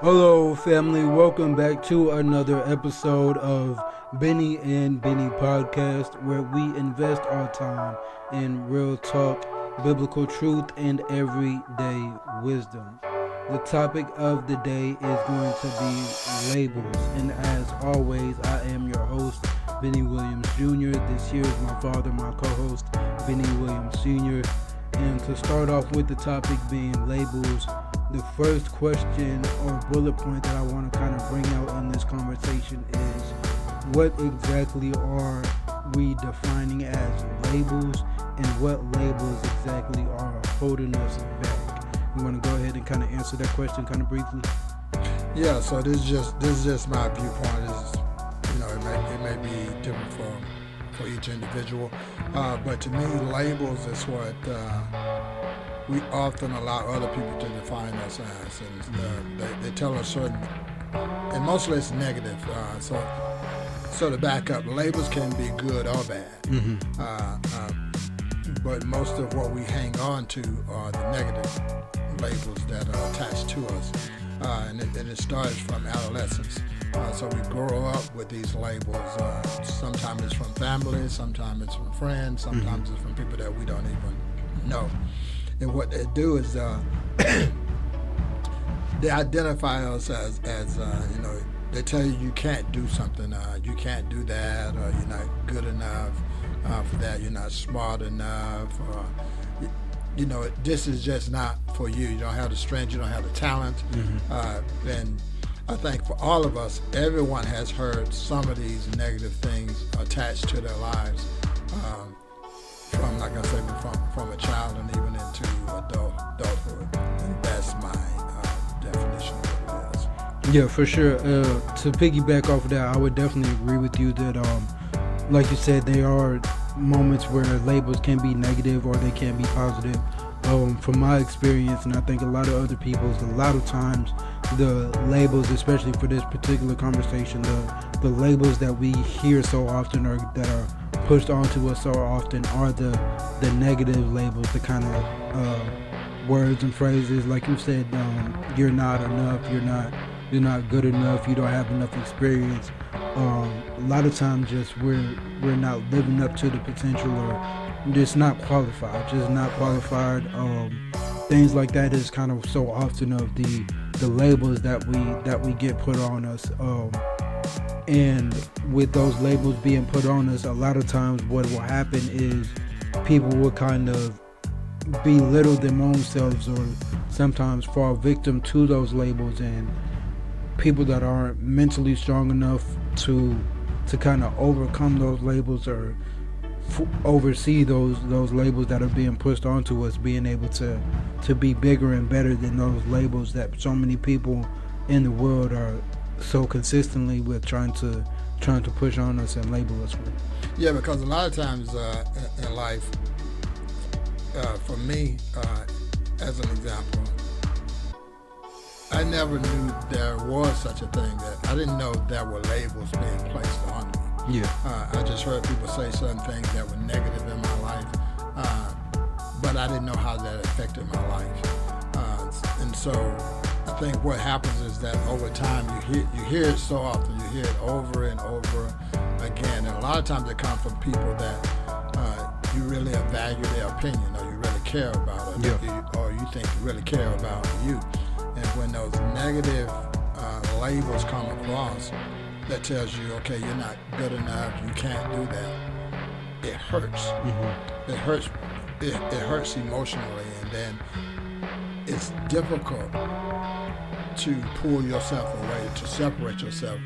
Hello, family. Welcome back to another episode of Bennie Bennie Podcast, where we invest our time in real talk, biblical truth, and everyday wisdom. The topic of the day is going to be labels, and as always, I am your host, Bennie Jr. This here is my father, my co-host, Bennie Sr. And to start off with the topic being labels, the first question or bullet point that I want to kind of bring out in this conversation is, what exactly are we defining as labels, and what labels exactly are holding us back? You want to go ahead and kind of answer that question kind of briefly? Yeah, so this is just my viewpoint. It may be different for each individual, but to me, labels is what we often allow other people to define us as, and they tell us certain, and mostly it's negative. So to back up, labels can be good or bad, but most of what we hang on to are the negative labels that are attached to us, and it starts from adolescence. So we grow up with these labels. Sometimes it's from family, sometimes it's from friends, sometimes it's from people that we don't even know. And what they do is they identify us as they tell you can't do something, you can't do that, or you're not good enough for that, you're not smart enough, or this is just not for you. You don't have the strength, you don't have the talent, and I think for all of us, everyone has heard some of these negative things attached to their lives, from, like I said, from a child and even into adulthood. And that's my definition of what it is. Yeah, for sure. To piggyback off of that, I would definitely agree with you that, like you said, there are moments where labels can be negative or they can be positive. From my experience, and I think a lot of other people's, a lot of times the labels, especially for this particular conversation, the labels that we hear so often or that are pushed onto us so often are the negative labels, the kind of words and phrases like you said, you're not enough, you're not good enough, you don't have enough experience. A lot of times just we're not living up to the potential, or just not qualified. Things like that is kind of so often of the labels that we get put on us. And with those labels being put on us, a lot of times what will happen is people will kind of belittle their own selves, or sometimes fall victim to those labels, and people that aren't mentally strong enough to kind of overcome those labels or oversee those labels that are being pushed onto us, being able to be bigger and better than those labels that so many people in the world are so consistently with trying to push on us and label us with. Yeah, because a lot of times in life, for me, as an example, I never knew there was such a thing. That I didn't know there were labels being placed on me. Yeah. I just heard people say certain things that were negative in my life, but I didn't know how that affected my life. And so I think what happens is that over time you hear it so often, you hear it over and over again, and a lot of times it comes from people that you really value their opinion, or you really care about it, or you think you really care about you. And when those negative labels come across, that tells you, okay, you're not good enough, you can't do that, it hurts. It hurts. It hurts emotionally, and then it's difficult to pull yourself away, to separate yourself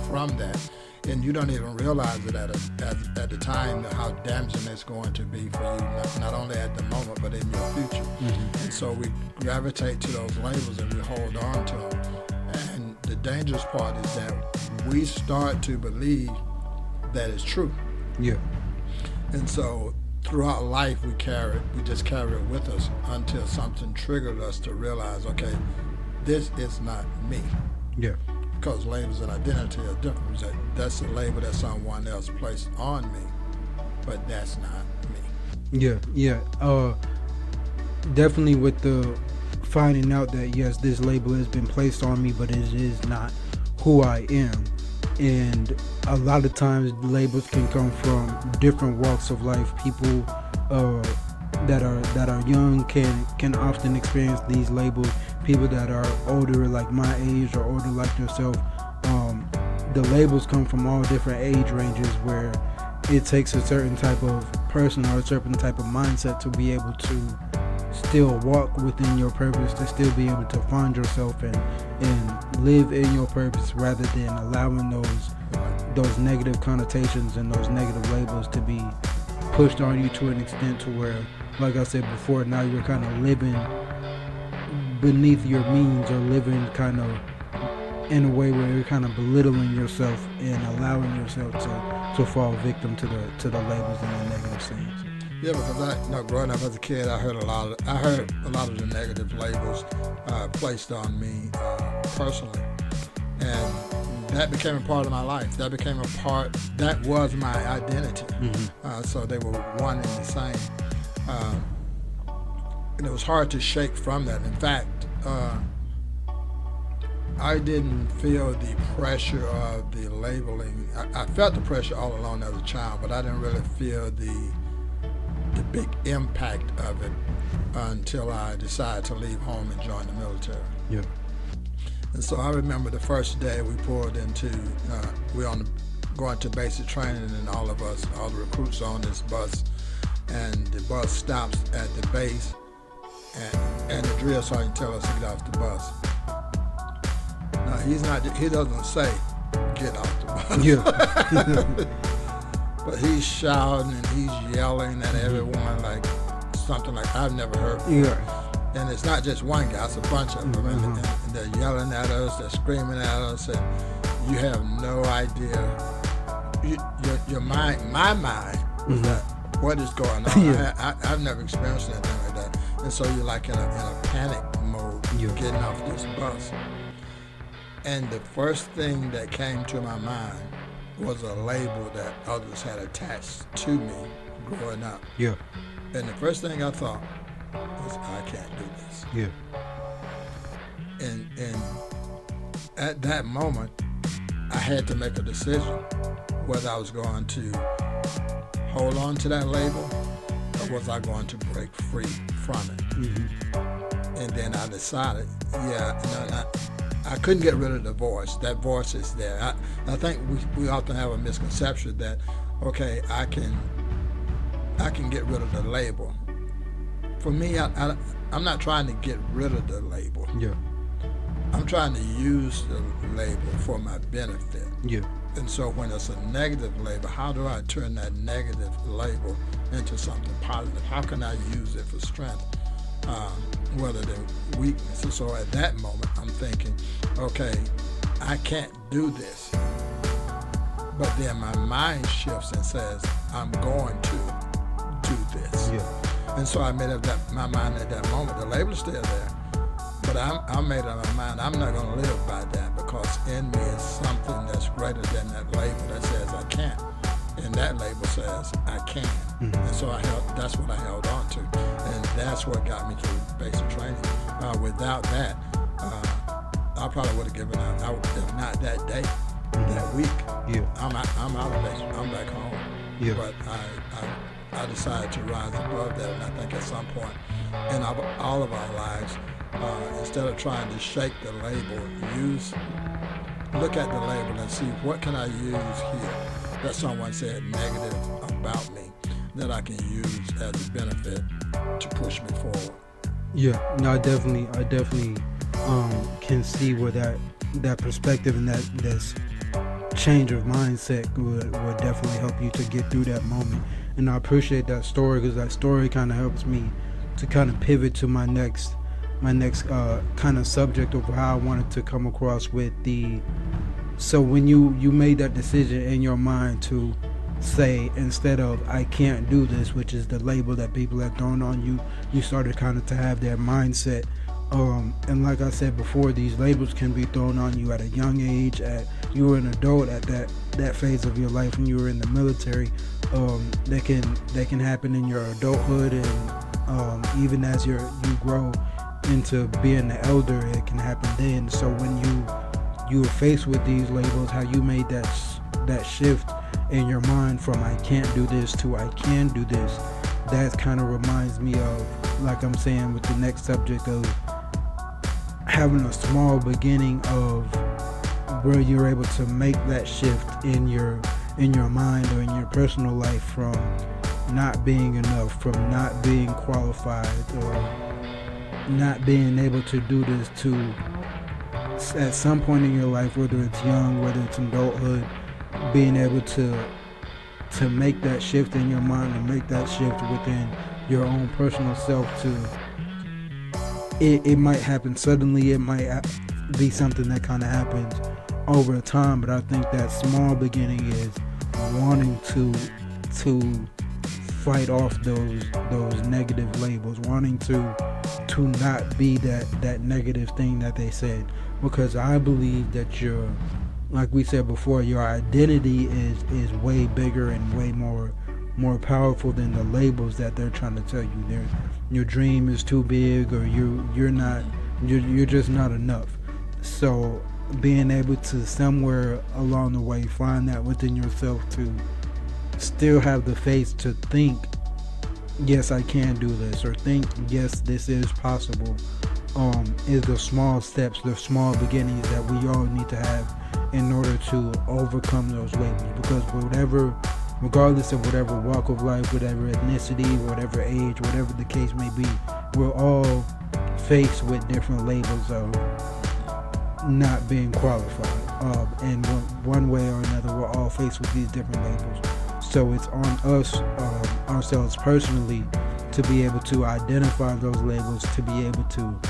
from that, and you don't even realize it at the time how damaging it's going to be for you, not only at the moment but in your future. And so we gravitate to those labels and we hold on to them. And the dangerous part is that we start to believe that it's true. Yeah. And so throughout life we just carry it with us until something triggered us to realize, okay, this is not me. Yeah. Because labels and identity are different. That's a label that someone else placed on me, but that's not me. Yeah. Definitely with the finding out that yes, this label has been placed on me, but it is not who I am. And a lot of times labels can come from different walks of life. People that are young can often experience these labels. People that are older, like my age, or older like yourself, the labels come from all different age ranges, where it takes a certain type of person or a certain type of mindset to be able to still walk within your purpose, to still be able to find yourself and live in your purpose, rather than allowing those negative connotations and those negative labels to be pushed on you to an extent to where, like I said before, now you're kind of living beneath your means, or living kind of in a way where you're kind of belittling yourself and allowing yourself to fall victim to the labels and the negative things. Yeah, because growing up as a kid, I heard a lot of the negative labels placed on me personally, and that became a part of my life. That was my identity. Mm-hmm. So they were one and the same, and it was hard to shake from that. In fact, I didn't feel the pressure of the labeling. I felt the pressure all along as a child, but I didn't really feel the big impact of it until I decided to leave home and join the military. Yeah. And so I remember the first day we pulled into, going to basic training, and all the recruits on this bus, and the bus stops at the base, and the drill sergeant tells us to get off the bus. Now he doesn't say get off the bus. Yeah. But he's shouting and he's yelling at everyone like something like I've never heard before. Yeah. And it's not just one guy, it's a bunch of them. Mm-hmm. And they're yelling at us, they're screaming at us, and you have no idea. Your mind, my mind, was Mm-hmm. that what is going on? Yeah. I've never experienced anything like that. And so you're like in a panic mode, getting off this bus. And the first thing that came to my mind was a label that others had attached to me growing up. Yeah. And the first thing I thought was, I can't do this. Yeah. And at that moment, I had to make a decision whether I was going to hold on to that label or was I going to break free from it. Mm-hmm. And then I decided, I couldn't get rid of the voice. That voice is there. I think we often have a misconception that, okay, I can get rid of the label. For me, I'm not trying to get rid of the label. Yeah. I'm trying to use the label for my benefit. Yeah. And so when it's a negative label, how do I turn that negative label into something positive? How can I use it for strength rather than weakness? And so at that moment, I'm thinking, okay, I can't do this. But then my mind shifts and says, I'm going to do this. Yeah. And so I made up my mind at that moment. The label is still there. But I made up my mind, I'm not going to live by that, because in me is something that's greater than that label that says I can't. And that label says I can. Mm-hmm. And so that's what I held on to. And that's what got me through basic training. Without that, I probably would have given up. If not that day, that week, I'm out of basic. I'm back home. Yeah. But I decided to rise above that. And I think at some point in all of our lives, instead of trying to shake the label, look at the label and see what can I use here that someone said negative about me that I can use as a benefit to push me forward. Yeah, no, I definitely can see where that perspective and this change of mindset would definitely help you to get through that moment. And I appreciate that story, because that story kind of helps me to kind of pivot to my next kind of subject of how I wanted to come across with so when you made that decision in your mind to say, instead of I can't do this, which is the label that people have thrown on you, you started kind of to have that mindset. And like I said before, these labels can be thrown on you at a young age. You were an adult at that phase of your life when you were in the military. They can happen in your adulthood, and even as you grow into being the elder, it can happen then. So when you are faced with these labels, how you made that shift in your mind from I can't do this to I can do this, that kind of reminds me of, like I'm saying with the next subject, of having a small beginning of where you're able to make that shift in your mind or in your personal life from not being enough, from not being qualified, or not being able to do this, to at some point in your life, whether it's young, whether it's adulthood, being able to make that shift in your mind and make that shift within your own personal self. It might happen suddenly, it might be something that kind of happens over time, but I think that small beginning is wanting to fight off those negative labels, wanting to not be that negative thing that they said, because I believe that like we said before, your identity is way bigger and way more powerful than the labels that they're trying to tell you. Your dream is too big, or you're just not enough. So being able to somewhere along the way find that within yourself, to still have the faith to think, yes, I can do this, or think, yes, this is possible, is the small steps, the small beginnings that we all need to have in order to overcome those labels. Because regardless of whatever walk of life, whatever ethnicity, whatever age, whatever the case may be, we're all faced with different labels of not being qualified, and one way or another we're all faced with these different labels. So it's on us, ourselves personally, to be able to identify those labels, to be able to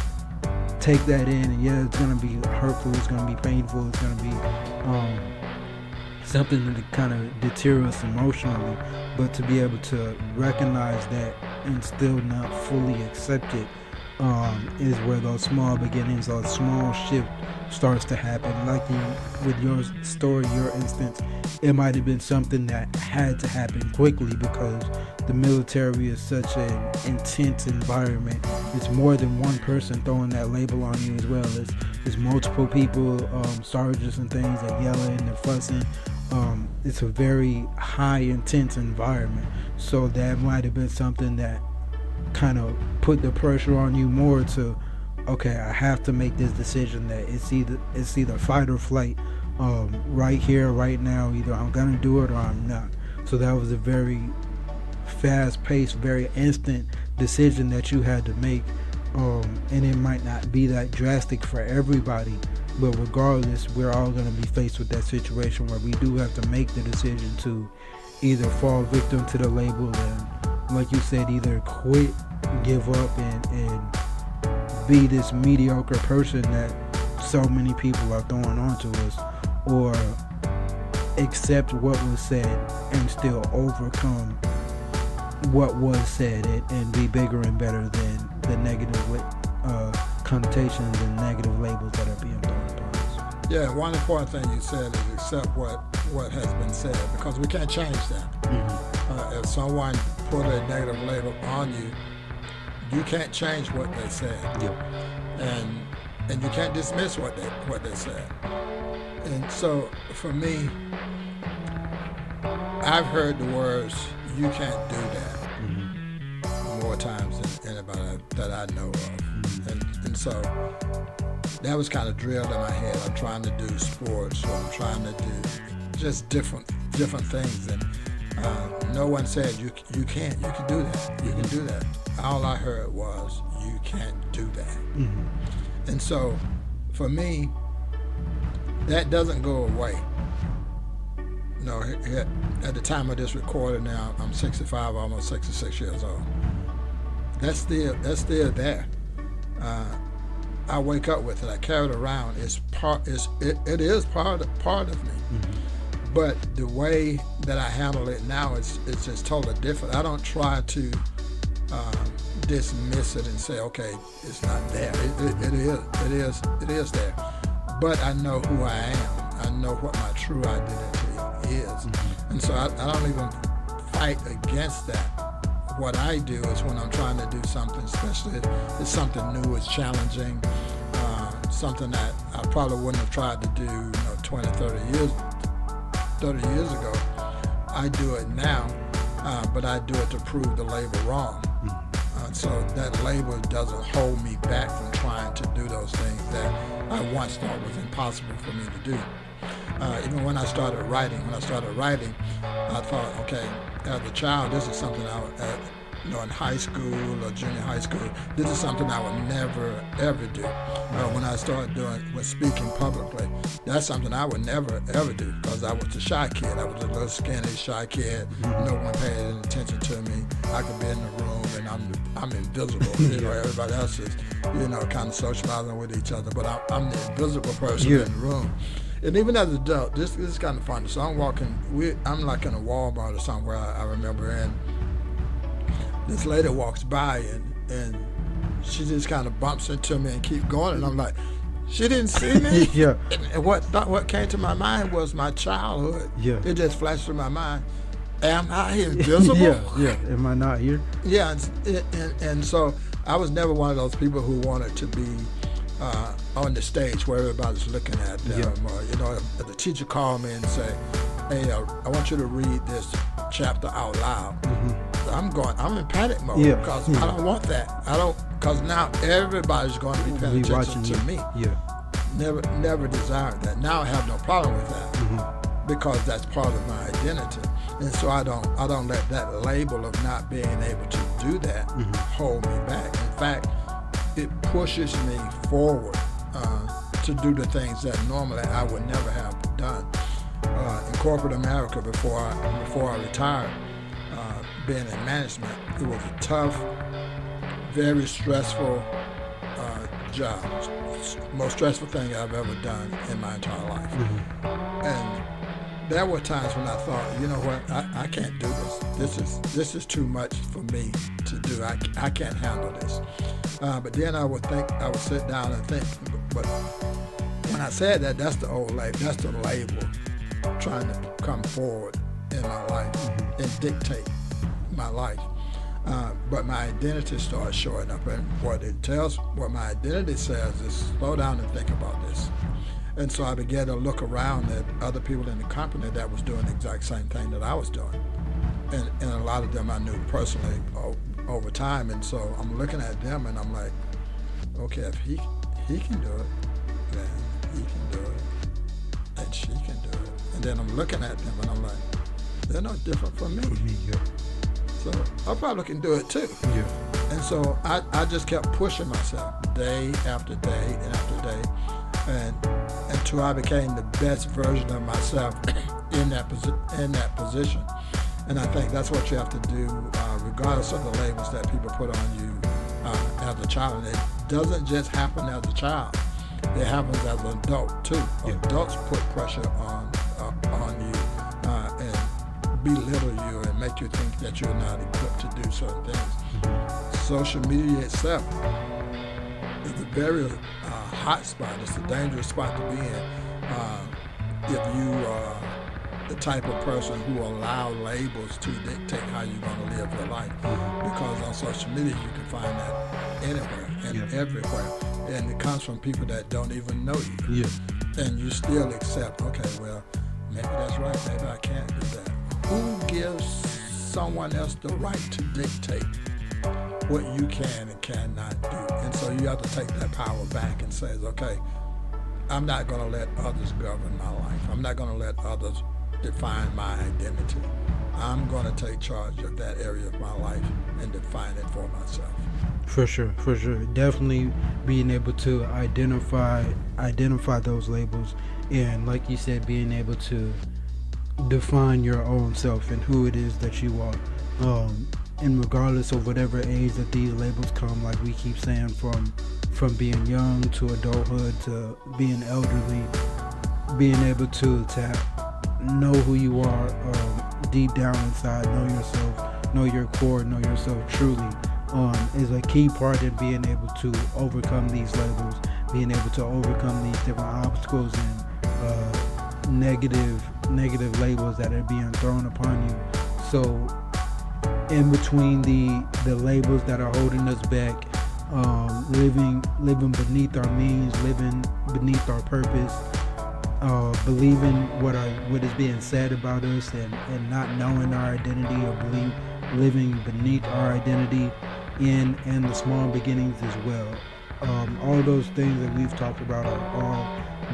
take that in. And yeah, it's going to be hurtful, it's going to be painful, it's going to be something that kind of deter us emotionally, but to be able to recognize that and still not fully accept it, is where those small beginnings, those small shift starts to happen. Like with your story, your instance, it might have been something that had to happen quickly because the military is such an intense environment. It's more than one person throwing that label on you as well. It's multiple people, sergeants and things that yelling and fussing. It's a very high intense environment. So that might have been something that kind of put the pressure on you more to, okay, I have to make this decision that it's either fight or flight, right here, right now. Either I'm gonna do it or I'm not. So that was a very fast-paced, very instant decision that you had to make, and it might not be that drastic for everybody, but regardless, we're all gonna be faced with that situation where we do have to make the decision to either fall victim to the label and, like you said, either quit, give up, and be this mediocre person that so many people are throwing onto us, or accept what was said and still overcome what was said and be bigger and better than the negative connotations and negative labels that are being thrown upon us. Yeah, one important thing you said is accept what has been said, because we can't change that. Mm-hmm. If someone put a negative label on you, you can't change what they said. Yep. And you can't dismiss what they said. And so for me, I've heard the words, "You can't do that," mm-hmm. more times than anybody that I know of. Mm-hmm. And so that was kind of drilled in my head. I'm trying to do sports, or I'm trying to do just different things. And no one said you can't. You can do that. You can do that. All I heard was, "You can't do that." Mm-hmm. And so for me, that doesn't go away. No, at the time of this recording now, I'm 65, almost 66 years old. That's still there. I wake up with it. I carry it around. It is part of me. Mm-hmm. But the way that I handle it now is just totally different. I don't try to dismiss it and say, okay, it's not there. It is there. But I know who I am. I know what my true identity is. Mm-hmm. And so I don't even fight against that. what I do is when I'm trying to do something, especially if it's something new, it's challenging, something that I probably wouldn't have tried to do 20, 30 years ago. I do it now, but I do it to prove the label wrong. So that label doesn't hold me back from trying to do those things that I once thought was impossible for me to do. Even when I started writing, I thought, okay, as a child, this is something in high school or junior high school, this is something I would never, ever do. When I started speaking publicly, that's something I would never, ever do because I was a shy kid. I was a little skinny, shy kid. No one paid any attention to me. I could be in the room and I'm invisible. Everybody else is, kind of socializing with each other, but I'm the invisible person in the room. And even as an adult, this is kind of funny. So I'm like in a Walmart or somewhere I remember, and this lady walks by and she just kind of bumps into me and keeps going, and I'm like, she didn't see me? Yeah. And what came to my mind was my childhood. Yeah. It just flashed through my mind. Am I invisible? Yeah. Am I not here? Yeah, and so I was never one of those people who wanted to be on the stage where everybody's looking at them. Or, if the teacher called me and say, hey, I want you to read this chapter out loud. I'm in panic mode because I don't want that. Because now everybody's going to be paying attention to me. Yeah. Never desired that. Now I have no problem with that because that's part of my identity. And so I don't let that label of not being able to do that hold me back. In fact, it pushes me forward to do the things that normally I would never have done. In corporate America, before I retired, being in management, it was a tough, very stressful job. Most stressful thing I've ever done in my entire life. And there were times when I thought, you know what, I can't do this. This is too much for me to do. I can't handle this. But then I would sit down and think. But when I said that, that's the old label. That's the label trying to come forward in my life and dictate my life. But my identity started showing up, and what my identity says is slow down and think about this. And so I began to look around at other people in the company that was doing the exact same thing that I was doing. And a lot of them I knew personally over time. And so I'm looking at them and I'm like, okay, if he can do it, then he can do it, and she can do it. And then I'm looking at them and I'm like, they're no different from me. So I probably can do it too. Yeah. And so I just kept pushing myself day after day and after day, and until I became the best version of myself in that position. And I think that's what you have to do, regardless of the labels that people put on you as a child. And it doesn't just happen as a child; it happens as an adult too. Yeah. Adults put pressure on you and belittle you and make you think that you're not equipped to do certain things. Social media itself is a very hot spot. It's a dangerous spot to be in if you are the type of person who allow labels to dictate how you're going to live your life. Because on social media you can find that anywhere and everywhere, and it comes from people that don't even know you. And you still accept, okay, well, maybe that's right, maybe I can't do that. Who gives someone else the right to dictate what you can and cannot do? And so you have to take that power back and say, okay, I'm not going to let others govern my life. I'm not going to let others define my identity. I'm going to take charge of that area of my life and define it for myself. For sure. Definitely being able to identify those labels, and like you said, being able to define your own self and who it is that you are. And regardless of whatever age that these labels come, like we keep saying, from being young to adulthood to being elderly, being able to know who you are deep down inside, know yourself, know your core, know yourself truly, is a key part in being able to overcome these labels, being able to overcome these different obstacles and negative labels that are being thrown upon you. So in between the labels that are holding us back, living beneath our means, living beneath our purpose, believing what is being said about us, and not knowing our identity, or living beneath our identity, and the small beginnings as well. All those things that we've talked about are all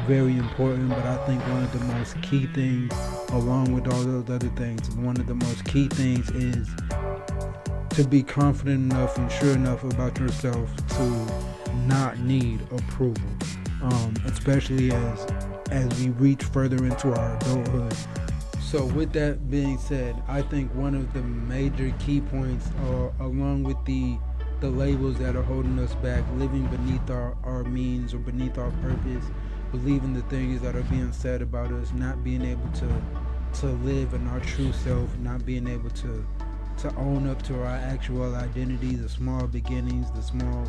very important, but I think one of the most key things, along with all those other things, one of the most key things is to be confident enough and sure enough about yourself to not need approval, especially as we reach further into our adulthood. So with that being said, I think one of the major key points, along with the labels that are holding us back, living beneath our means or beneath our purpose, believing the things that are being said about us, not being able to live in our true self, not being able to own up to our actual identity, the small beginnings, the small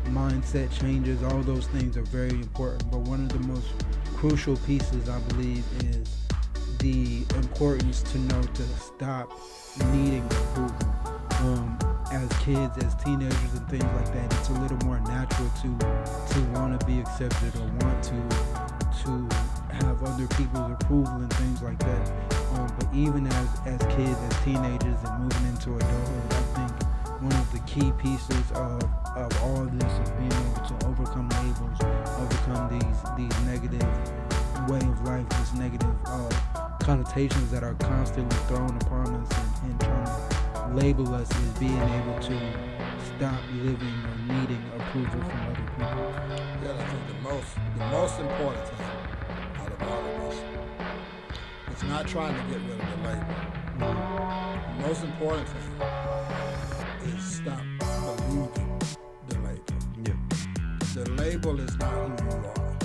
mindset changes, all those things are very important. But one of the most crucial pieces, I believe, is the importance to know to stop needing approval. As kids, as teenagers and things like that, it's a little more natural to want to be accepted, or want to have other people's approval and things like that. But even as kids, as teenagers, and moving into adulthood, I think one of the key pieces of all of this is being able to overcome labels, overcome these negative way of life, these negative connotations that are constantly thrown upon us, and trying to label us as being able to stop living or needing approval from other people. Yeah, I think the most important thing out of all of this is not trying to get rid of the label. The most important thing is stop believing the label. Yeah. The label is not who you are.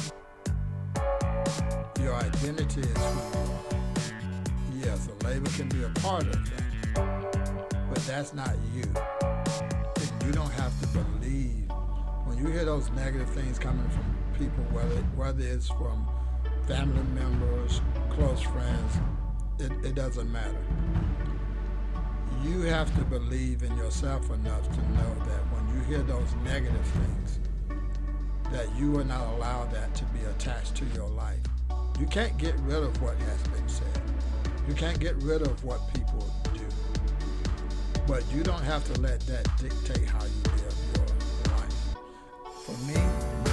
Your identity is who you are. Yes, a label can be a part of that, but that's not you. And you don't have to believe. When you hear those negative things coming from people, whether it's from family members, close friends, it doesn't matter. You have to believe in yourself enough to know that when you hear those negative things, that you will not allow that to be attached to your life. You can't get rid of what has been said. You can't get rid of what people do. But you don't have to let that dictate how you live your life. For me,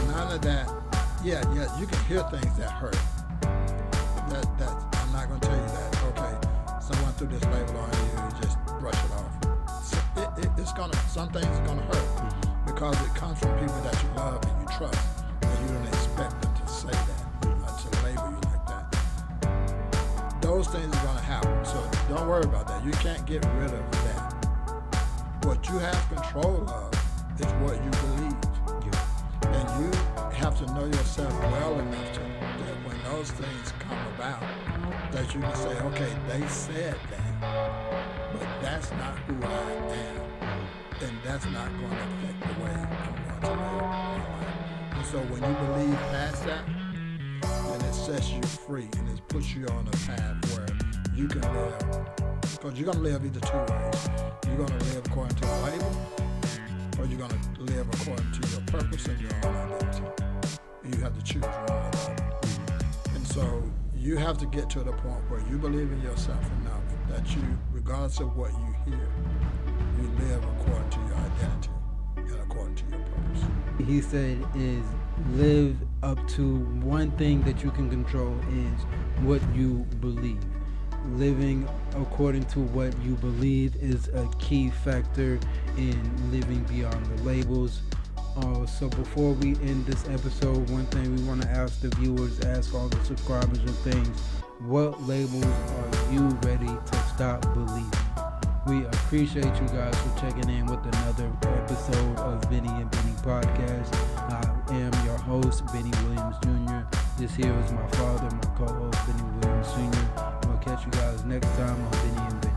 none of that. Yeah, you can hear things that hurt. That I'm not going to tell you that. Okay, someone threw this label on you, just brush it off. So some things are gonna hurt because it comes from people that you love and you trust, and you don't expect them to say that, to label you like that. Those things are gonna happen. So don't worry about that. You can't get rid of that. What you have control of is what you believe. And you have to know yourself well enough that when those things come about, that you can say, okay, they said that, but that's not who I am. And that's not going to affect the way I'm going to live my life. And so when you believe past that, then it sets you free and it puts you on a path where you can live. Because you're going to live either two ways. You're going to live according to the label, or you're going to live according to your purpose and your own identity. And you have to choose one or the other. And so you have to get to the point where you believe in yourself enough that you, regardless of what you hear, you live according to your identity and according to your purpose. He said is live up to one thing that you can control is what you believe. Living according to what you believe is a key factor in living beyond the labels. So before we end this episode, one thing we want to ask the viewers, ask all the subscribers and things, what labels are you ready to stop believing? We appreciate you guys for checking in with another episode of Bennie and Bennie Podcast. I am your host, Bennie Jr. This here is my father, my co-host, Bennie Sr. We'll catch you guys next time on Bennie and Bennie.